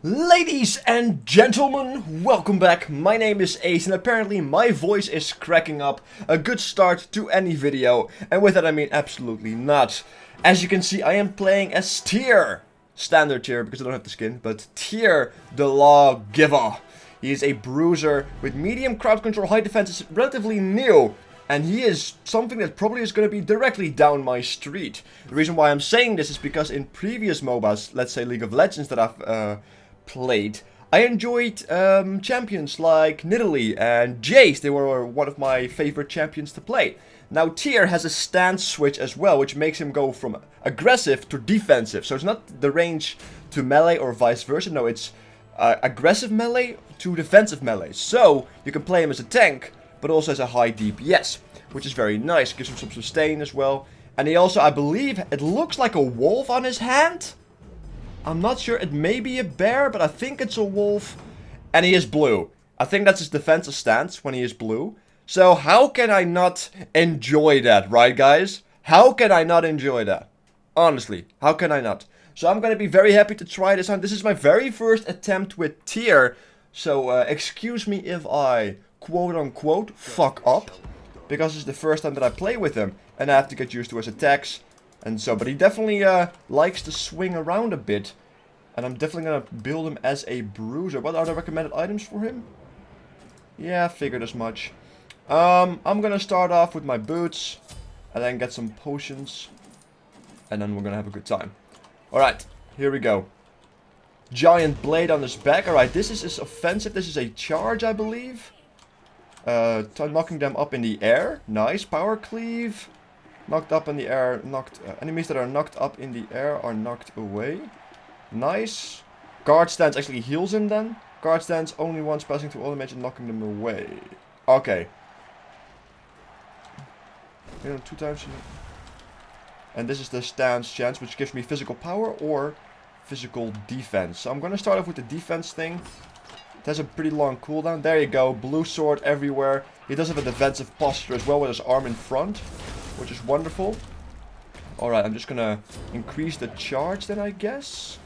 Ladies and gentlemen, welcome back. My name is Ace and apparently my voice is cracking up. A good start to any video, and with that I mean absolutely not. As you can see, I am playing as Tyr. Standard Tyr because I don't have the skin, but Tyr the Lawgiver. He is a bruiser with medium crowd control, high defense, is relatively new. And he is something that probably is going to be directly down my street. The reason why I'm saying this is because in previous MOBAs, let's say League of Legends that I've played, I enjoyed champions like Nidalee and Jace. They were one of my favorite champions to play. Now Tyr has a stance switch as well, which makes him go from aggressive to defensive. So it's not the range to melee or vice versa. No, it's aggressive melee to defensive melee. So you can play him as a tank, but also as a high DPS, which is very nice. Gives him some sustain as well. And he also, I believe, it looks like a wolf on his hand. I'm not sure, it may be a bear, but I think it's a wolf. And he is blue. I think that's his defensive stance when he is blue. So how can I not enjoy that, right guys? How can I not enjoy that? Honestly, how can I not? So I'm going to be very happy to try this on. This is my very first attempt with Tyr. So excuse me if I quote unquote fuck up. Because it's the first time that I play with him. And I have to get used to his attacks. And so, but he definitely likes to swing around a bit. And I'm definitely going to build him as a bruiser. What are the recommended items for him? Yeah, I figured as much. I'm going to start off with my boots. And then get some potions. And then we're going to have a good time. Alright, here we go. Giant blade on his back. Alright, this is his offensive. This is a charge, I believe. Knocking them up in the air. Nice. Power cleave. Knocked up in the air, enemies that are knocked up in the air are knocked away. Nice. Guard stance actually heals him then. Guard stance only once passing through all damage and knocking them away. Okay. You know, 2 times. And this is the stance chance, which gives me physical power or physical defense. So I'm going to start off with the defense thing. It has a pretty long cooldown. There you go. Blue sword everywhere. He does have a defensive posture as well with his arm in front, which is wonderful. Alright, I'm just gonna increase the charge then, I guess.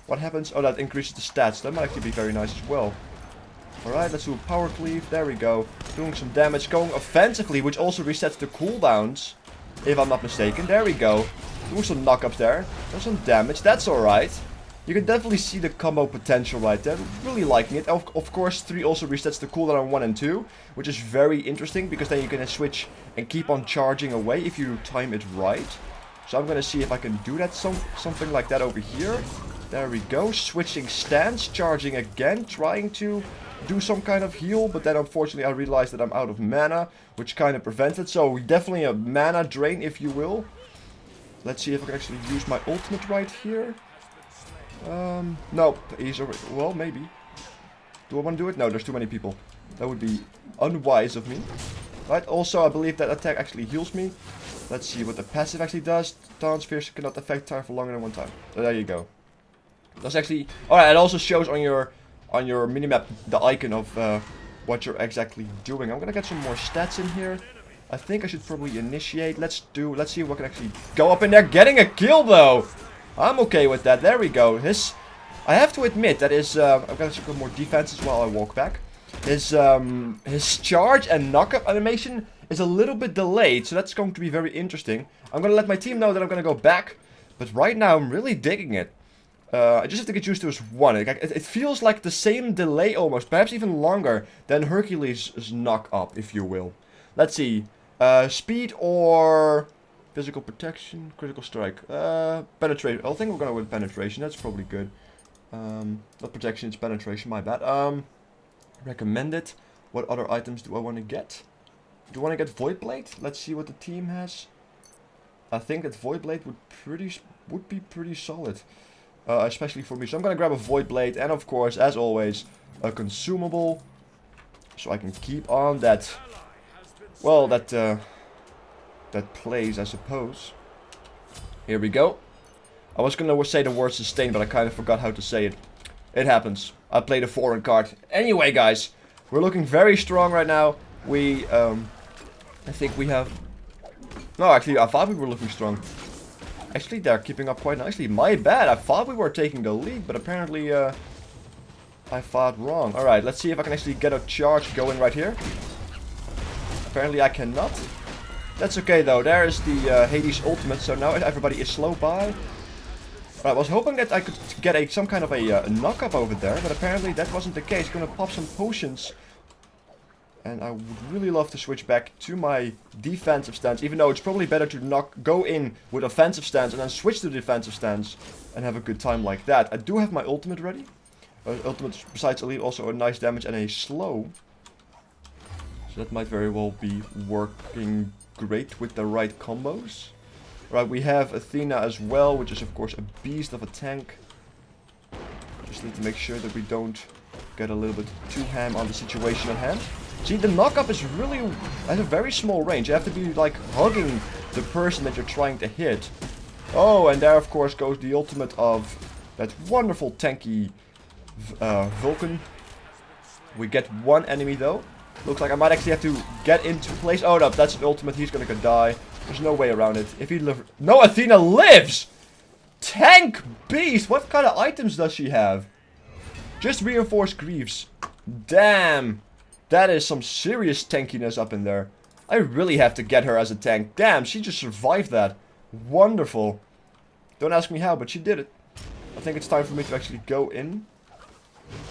What happens? Oh, that increases the stats. That might actually be very nice as well. Alright, let's do a power cleave. There we go. Doing some damage. Going offensively, which also resets the cooldowns, if I'm not mistaken. There we go. Doing some knockups there. Doing some damage. That's alright. You can definitely see the combo potential right there. Really liking it. Of course, 3 also resets the cooldown on 1 and 2. Which is very interesting, because then you can switch and keep on charging away if you time it right. So I'm going to see if I can do that, something like that over here. There we go. Switching stance, charging again, trying to do some kind of heal. But then unfortunately I realized that I'm out of mana, which kind of prevents it. So definitely a mana drain, if you will. Let's see if I can actually use my ultimate right here. Nope, he's already, well, maybe. Do I want to do it? No, there's too many people. That would be unwise of me. Right, also, I believe that attack actually heals me. Let's see what the passive actually does. Taunt spheres cannot affect time for longer than 1 time. So there you go. That's actually, alright, it also shows on your minimap the icon of what you're exactly doing. I'm gonna get some more stats in here. I think I should probably initiate. Let's see if I can actually go up in there. Getting a kill though! I'm okay with that. There we go. I have to admit that I've got to put more defenses while I walk back. His charge and knockup animation is a little bit delayed, so that's going to be very interesting. I'm going to let my team know that I'm going to go back, but right now I'm really digging it. I just have to get used to his 1. It feels like the same delay almost, perhaps even longer than Hercules' knock-up, if you will. Let's see. Speed or physical protection, critical strike, penetration. I think we're gonna go with penetration. That's probably good. Not protection, it's penetration. My bad. Recommended. What other items do I want to get? Do I want to get Void Blade? Let's see what the team has. I think that Void Blade would be pretty solid, especially for me. So I'm gonna grab a Void Blade, and of course, as always, a consumable, so I can keep on that. Well, that plays, I suppose. Here we go. I was gonna say the word sustain, but I kind of forgot how to say it. It happens. I played a foreign card. Anyway, guys, we're looking very strong right now. I think we have No, actually, I thought we were looking strong. Actually, they're keeping up quite nicely. My bad. I thought we were taking the lead, but apparently, I thought wrong. Alright, let's see if I can actually get a charge going right here. Apparently, I cannot. That's okay, though. There is the Hades ultimate, so now everybody is slow by. I was hoping that I could get some kind of a knock-up over there, but apparently that wasn't the case. Gonna pop some potions. And I would really love to switch back to my defensive stance, even though it's probably better to go in with offensive stance and then switch to defensive stance and have a good time like that. I do have my ultimate ready. Ultimate, besides elite, also a nice damage and a slow. So that might very well be working great with the right combos. Right, we have Athena as well, which is of course a beast of a tank. Just need to make sure that we don't get a little bit too ham on the situation at hand. See, the knock-up is really at a very small range. You have to be like hugging the person that you're trying to hit. Oh, and there of course goes the ultimate of that wonderful tanky Vulcan. We get one enemy though. Looks like I might actually have to get into place. Oh no, that's an ultimate. He's gonna die. There's no way around it. If he lives... No, Athena lives! Tank beast! What kind of items does she have? Just reinforced greaves. Damn. That is some serious tankiness up in there. I really have to get her as a tank. Damn, she just survived that. Wonderful. Don't ask me how, but she did it. I think it's time for me to actually go in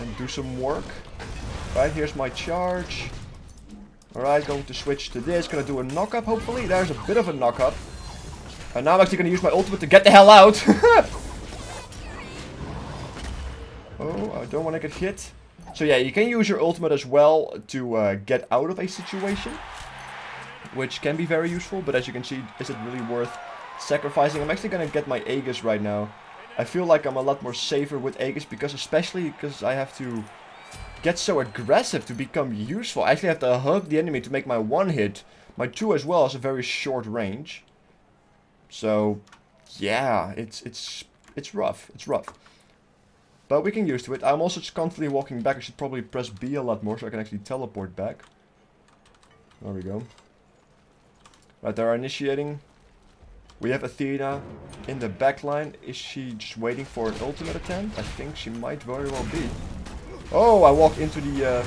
and do some work. Right, here's my charge. Alright, going to switch to this. Gonna do a knock-up, hopefully. There's a bit of a knock-up. And now I'm actually gonna use my ultimate to get the hell out. Oh, I don't want to get hit. So yeah, you can use your ultimate as well to get out of a situation. Which can be very useful, but as you can see, is it really worth sacrificing? I'm actually gonna get my Aegis right now. I feel like I'm a lot more safer with Aegis, especially because I have to get so aggressive to become useful. I actually have to hug the enemy to make my one hit. My two as well has a very short range. So yeah, it's rough. It's rough. But we can use to it. I'm also just constantly walking back. I should probably press B a lot more so I can actually teleport back. There we go. Right, they're initiating. We have Athena in the back line. Is she just waiting for an ultimate attempt? I think she might very well be. Oh, I walked into the...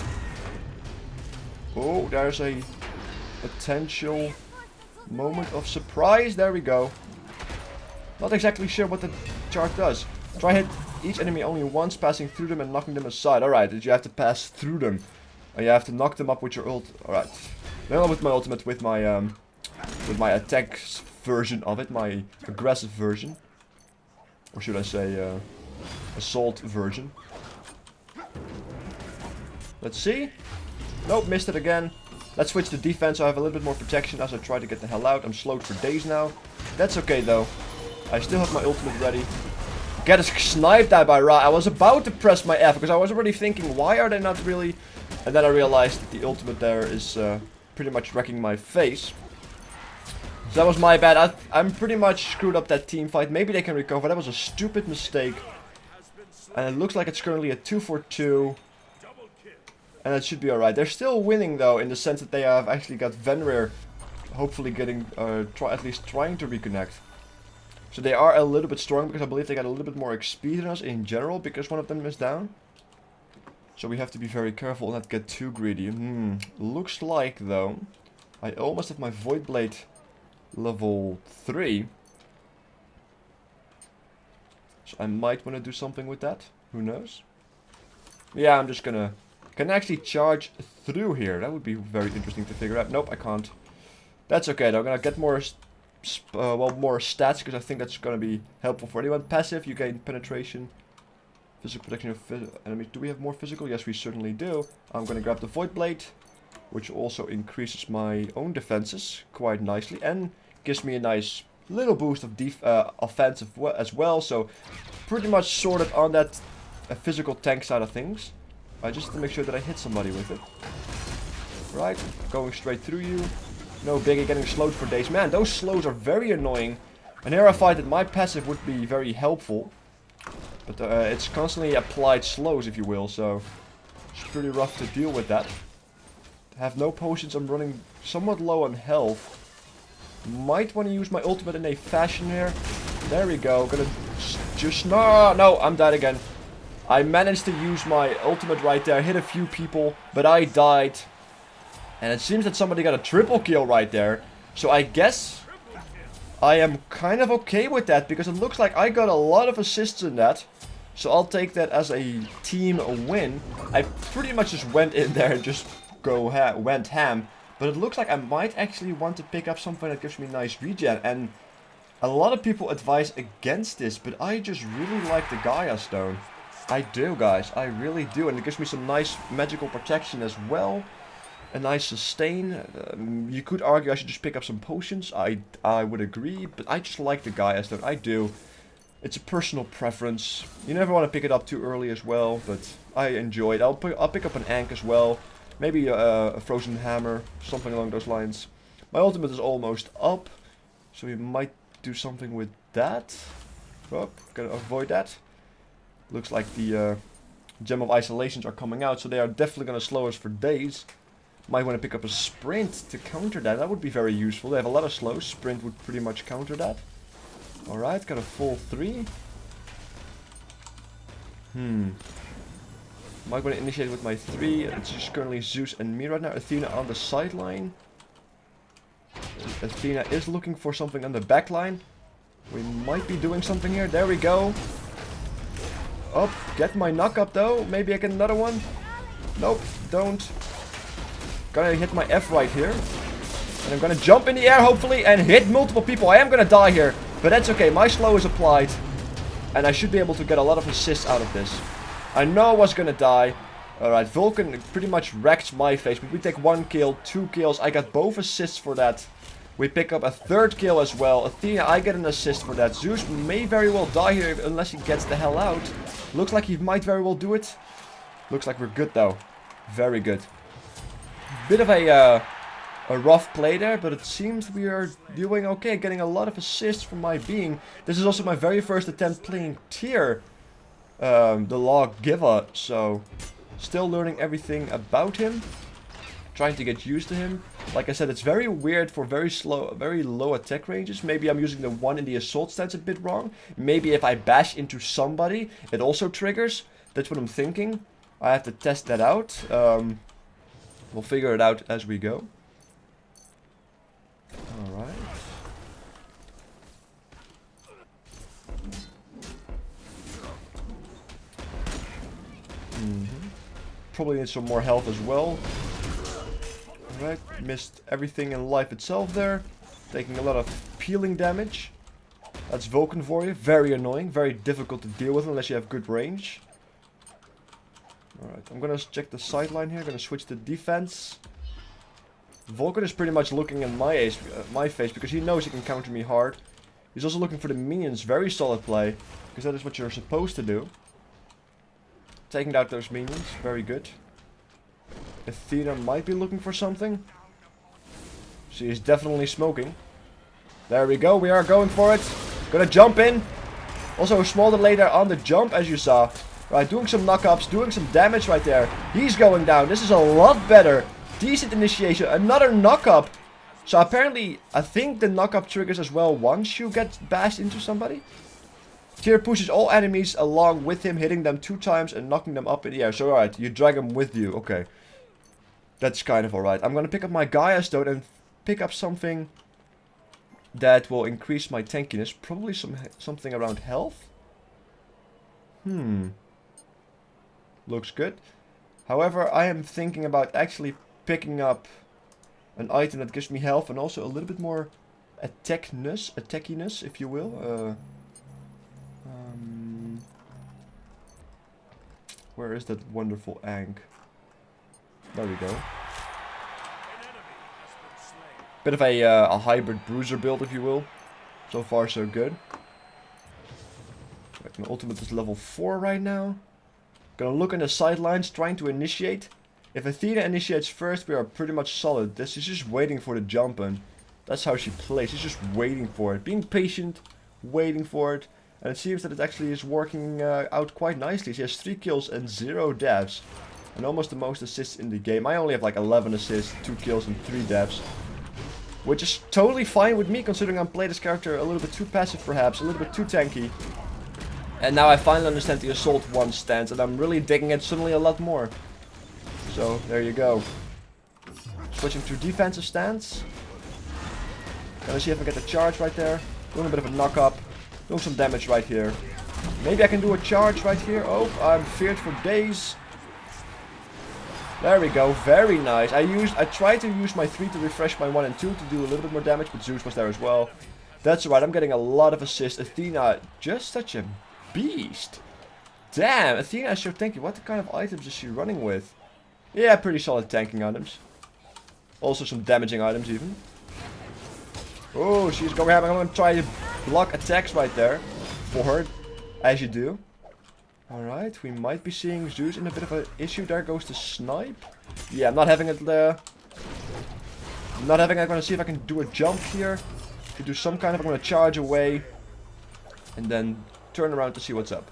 Oh, there's a potential moment of surprise. There we go. Not exactly sure what the chart does. Try hit each enemy only once, passing through them and knocking them aside. Alright, you have to pass through them. And you have to knock them up with your ult. Alright. Not with my ultimate, with my attack version of it. My aggressive version. Or should I say, assault version. Let's see. Nope, missed it again. Let's switch to defense so I have a little bit more protection as I try to get the hell out. I'm slowed for days now. That's okay though. I still have my ultimate ready. Get sniped at by Ra. I was about to press my F because I was already thinking, why are they not really... And then I realized that the ultimate there is pretty much wrecking my face. So that was my bad. I'm pretty much screwed up that team fight. Maybe they can recover. That was a stupid mistake. And it looks like it's currently a 2-for-2. And it should be alright. They're still winning though, in the sense that they have actually got Venrir hopefully getting, at least trying to reconnect. So they are a little bit strong because I believe they got a little bit more XP than us in general because one of them is down. So we have to be very careful and not get too greedy. Looks like though, I almost have my Void Blade level 3. So I might want to do something with that. Who knows? Yeah, I'm just gonna... Can I actually charge through here? That would be very interesting to figure out. Nope, I can't. That's okay though. I'm gonna get more... more stats, because I think that's going to be helpful for anyone. Passive, you gain penetration, physical protection of enemies. Do we have more physical? Yes, we certainly do. I'm going to grab the Void Blade, which also increases my own defenses quite nicely, and gives me a nice little boost of offensive as well. So, pretty much sorted on that physical tank side of things. Just to make sure that I hit somebody with it. Right, going straight through you. No biggie, getting slowed for days. Man, those slows are very annoying. And here I find that my passive would be very helpful. But it's constantly applied slows, if you will. So it's pretty rough to deal with that. I have no potions. I'm running somewhat low on health. Might want to use my ultimate in a fashion here. There we go. Gonna just... No, I'm dead again. I managed to use my ultimate right there. Hit a few people, but I died. And it seems that somebody got a triple kill right there. So I guess I am kind of okay with that, because it looks like I got a lot of assists in that. So I'll take that as a team win. I pretty much just went in there and just went ham. But it looks like I might actually want to pick up something that gives me nice regen. And a lot of people advise against this, but I just really like the Gaia Stone. I do, guys. I really do. And it gives me some nice magical protection as well. A nice sustain. You could argue I should just pick up some potions. I would agree, but I just like the Gaia Stone. I do. It's a personal preference. You never want to pick it up too early as well, but I enjoy it. I'll pick up an Ankh as well. Maybe a Frozen Hammer, something along those lines. My ultimate is almost up, so we might do something with that. Oh, gotta avoid that. Looks like the Gem of Isolations are coming out, so they are definitely gonna slow us for days. Might want to pick up a Sprint to counter that. That would be very useful. They have a lot of slows. Sprint would pretty much counter that. Alright, got a full 3. Might want to initiate with my 3. It's just currently Zeus and me right now. Athena on the sideline. Athena is looking for something on the back line. We might be doing something here. There we go. Oh, get my knock up though. Maybe I get another one. Nope, don't. Gonna hit my F right here. And I'm gonna jump in the air hopefully and hit multiple people. I am gonna die here, but that's okay. My slow is applied. And I should be able to get a lot of assists out of this. I know I was gonna die. Alright, Vulcan pretty much wrecked my face. But we take 1 kill, 2 kills. I got both assists for that. We pick up a 3rd kill as well. Athena, I get an assist for that. Zeus may very well die here unless he gets the hell out. Looks like he might very well do it. Looks like we're good though. Very good. Bit of a rough play there, but it seems we are doing okay. Getting a lot of assists from my being. This is also my very first attempt playing tier. The Lawgiver, so still learning everything about him. Trying to get used to him. Like I said, it's very weird for very low attack ranges. Maybe I'm using the 1 in the assault stance a bit wrong. Maybe if I bash into somebody, it also triggers. That's what I'm thinking. I have to test that out. We'll figure it out as we go. Alright. Probably need some more health as well. Alright, missed everything in life itself there. Taking a lot of peeling damage. That's Vulcan for you. Very annoying, very difficult to deal with unless you have good range. Alright, I'm gonna check the sideline here. Gonna switch to defense. Vulcan is pretty much looking in my face because he knows he can counter me hard. He's also looking for the minions. Very solid play, because that is what you're supposed to do. Taking out those minions. Very good. Athena might be looking for something. She is definitely smoking. There we go. We are going for it. Gonna jump in. Also a small delay there on the jump, as you saw. Right, doing some knock-ups, doing some damage right there. He's going down. This is a lot better. Decent initiation. Another knock-up. So apparently, I think the knock-up triggers as well once you get bashed into somebody. Tyr pushes all enemies along with him, hitting them 2 times and knocking them up in the air. So alright, you drag them with you. Okay. That's kind of alright. I'm gonna pick up my Gaia Stone and pick up something that will increase my tankiness. Probably something around health. Looks good. However, I am thinking about actually picking up an item that gives me health and also a little bit more attackiness, if you will. Where is that wonderful Ankh? There we go. Bit of a hybrid bruiser build, if you will. So far, so good. Right, my ultimate is level 4 right now. Gonna look on the sidelines, trying to initiate. If Athena initiates first, we are pretty much solid. This is just waiting for the jump in. That's how she plays. She's just waiting for it. Being patient, waiting for it. And it seems that it actually is working out quite nicely. She has 3 kills and 0 deaths. And almost the most assists in the game. I only have like 11 assists, 2 kills and 3 deaths. which is totally fine with me considering I'm playing this character a little bit too passive perhaps, a little bit too tanky. And now I finally understand the Assault 1 stance, and I'm really digging it suddenly a lot more. So, there you go. Switching to defensive stance. Gonna see if I get the charge right there. Doing a bit of a knock up. Doing some damage right here. Maybe I can do a charge right here. Oh, I'm feared for days. There we go. Very nice. I tried to use my 3 to refresh my 1 and 2 to do a little bit more damage, but Zeus was there as well. That's right. I'm getting a lot of assists. Athena, just such a beast. Damn, Athena is so tanky. What kind of items is she running with? Yeah, pretty solid tanking items. Also some damaging items even. Oh, she's going ham. I'm going to try to block attacks right there for her, as you do. Alright, we might be seeing Zeus in a bit of an issue. There goes the snipe. Yeah, I'm not having it there. I'm not having it. I'm going to see if I can do a jump here. To do some kind of, I'm going to charge away. And then turn around to see what's up.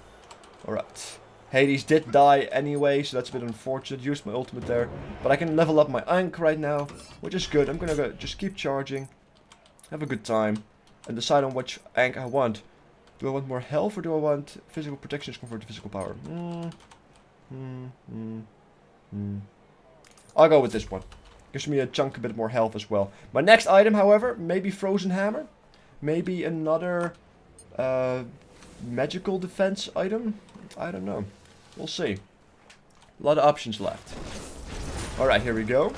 Alright. Hades did die anyway, so that's a bit unfortunate. Used my ultimate there. But I can level up my Ankh right now, which is good. I'm going to just keep charging. Have a good time. And decide on which Ankh I want. Do I want more health or do I want physical protection to convert to physical power? I'll go with this one. Gives me a chunk a bit more health as well. My next item, however, maybe Frozen Hammer. Maybe another magical defense item. I don't know. We'll see. A lot of options left. Alright, here we go.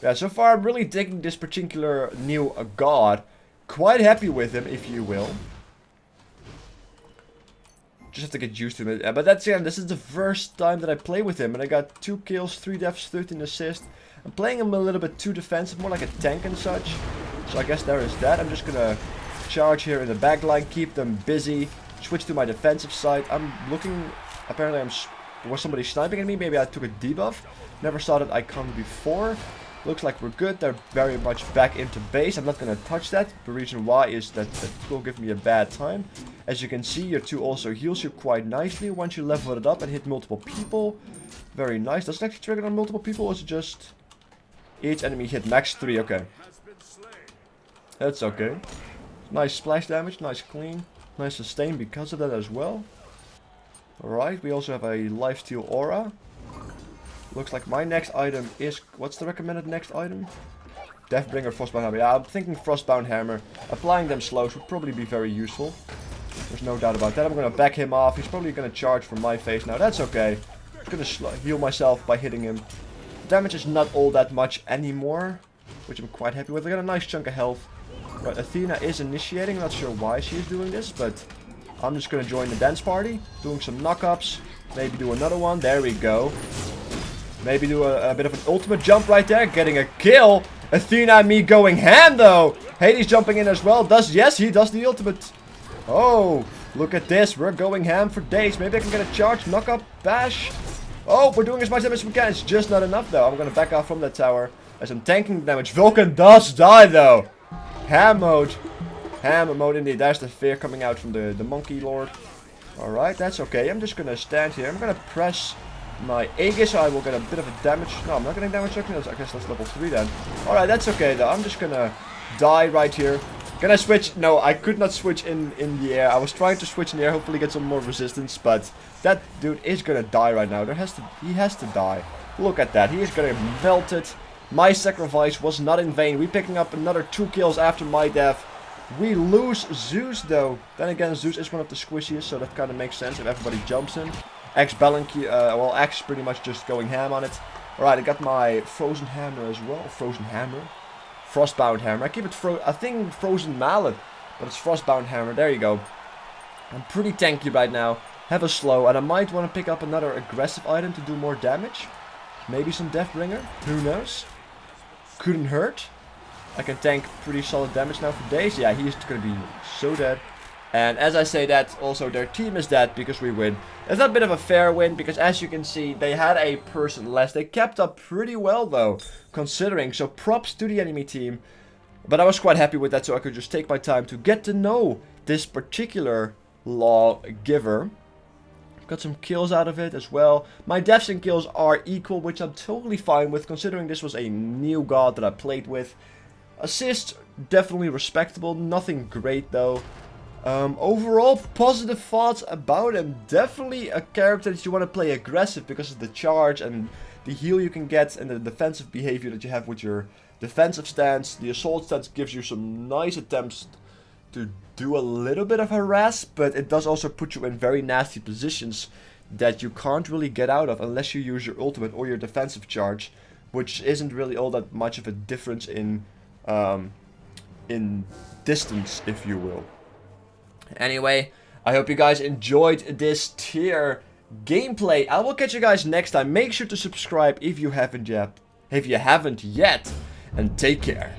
Yeah, so far I'm really digging this particular new god. Quite happy with him, if you will. Just have to get used to him. But that's it. This is the first time that I play with him. And I got 2 kills, 3 deaths, 13 assists. I'm playing him a little bit too defensive. More like a tank and such. So I guess there is that. I'm just gonna charge here in the back line. Keep them busy. Switch to my defensive side. I'm looking... Apparently there was somebody sniping at me. Maybe I took a debuff. Never saw that icon before. Looks like we're good. They're very much back into base. I'm not going to touch that. The reason why is that it will give me a bad time. As you can see, your 2 also heals you quite nicely once you level it up and hit multiple people. Very nice. Does it actually trigger on multiple people or is it just each enemy hit max 3? Okay. That's okay. Nice splash damage. Nice clean. Nice sustain because of that as well. Alright. We also have a lifesteal aura. Looks like my next item is... What's the recommended next item? Deathbringer, Frostbound Hammer. Yeah, I'm thinking Frostbound Hammer. Applying them slows would probably be very useful. There's no doubt about that. I'm going to back him off. He's probably going to charge from my face now. That's okay. I'm going to heal myself by hitting him. Damage is not all that much anymore, which I'm quite happy with. I got a nice chunk of health. Right, Athena is initiating. I'm not sure why she is doing this, but I'm just going to join the dance party. Doing some knock-ups. Maybe do another one. There we go. Maybe do a bit of an ultimate jump right there. Getting a kill. Athena and me going ham though. Hades jumping in as well. Yes, he does the ultimate. Oh, look at this. We're going ham for days. Maybe I can get a charge, knock up, bash. Oh, we're doing as much damage as we can. It's just not enough though. I'm going to back off from that tower. As I'm tanking damage. Vulcan does die though. Ham mode. Ham mode indeed. There's the fear coming out from the monkey lord. Alright, that's okay. I'm just going to stand here. I'm going to press my Aegis, so I will get a bit of a damage. No, I'm not getting damage. I guess that's level 3 then. Alright, that's okay though. I'm just gonna die right here. Can I switch? No, I could not switch in the air. I was trying to switch in the air, hopefully get some more resistance, but that dude is gonna die right now. He has to die. Look at that. He is gonna melt it. My sacrifice was not in vain. We picking up another 2 kills after my death. We lose Zeus though. Then again, Zeus is one of the squishiest, so that kind of makes sense if everybody jumps in. X is pretty much just going ham on it. Alright, I got my Frozen Hammer as well. Frozen Hammer. Frostbound Hammer. I keep it I think Frozen Mallet, but it's Frostbound Hammer. There you go. I'm pretty tanky right now. Have a slow, and I might want to pick up another aggressive item to do more damage. Maybe some Deathbringer. Who knows? Couldn't hurt. I can tank pretty solid damage now for days. Yeah, he's going to be so dead. And as I say that, also their team is dead because we win. It's a bit of a fair win because as you can see, they had a person less. They kept up pretty well though, considering. So props to the enemy team. But I was quite happy with that, so I could just take my time to get to know this particular Lawgiver. Got some kills out of it as well. My deaths and kills are equal, which I'm totally fine with, considering this was a new god that I played with. Assists, definitely respectable. Nothing great, though. Overall, positive thoughts about him. Definitely a character that you want to play aggressive because of the charge and the heal you can get and the defensive behavior that you have with your defensive stance. The assault stance gives you some nice attempts to do a little bit of harass, but it does also put you in very nasty positions that you can't really get out of unless you use your ultimate or your defensive charge, which isn't really all that much of a difference in distance, if you will. Anyway, I hope you guys enjoyed this tier gameplay. I will catch you guys next time. Make sure to subscribe if you haven't yet. And take care.